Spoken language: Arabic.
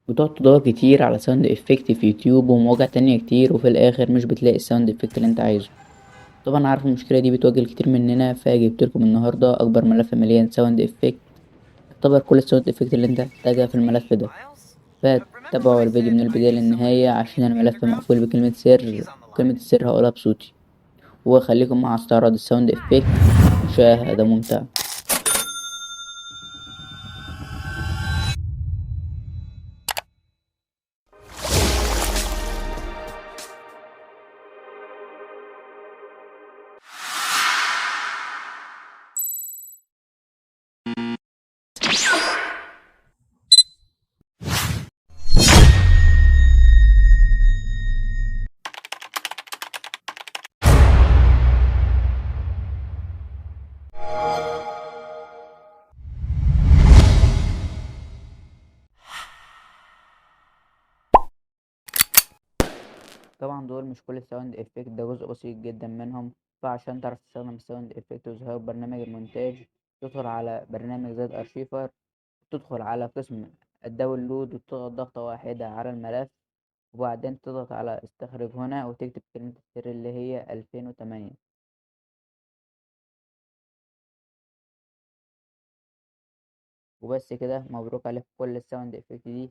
بتقعد تدور كتير على ساوند افكت في يوتيوب ومواقع تانية كتير، وفي الاخر مش بتلاقي الساوند افكت اللي انت عايزه. طبعا عارف المشكلة دي بتواجه كتير مننا، فجبتلكم النهاردة اكبر ملف مليان ساوند افكت. اختبر كل الساوند افكت اللي انت هتحتاجها في الملف ده. فتابعوا الفيديو من البداية للنهاية عشان الملف مقفول بكلمة سر. كلمة السر هقولها بصوتي، وخليكم مع استعراض الساوند افكت. مشاهدة ممتعة. طبعا دول مش كل الساوند افكت، ده جزء بسيط جدا منهم. فعشان تعرف تستخدم الساوند افكت وتظهر برنامج المونتاج، تدخل على برنامج زد ارشيفر، تدخل على قسم الداونلود وتضغط ضغطة واحدة على الملف، وبعدين تضغط على استخرج هنا وتكتب كلمة السر اللي هي 2008. وبس كده، مبروك عليك كل الساوند افكت دي.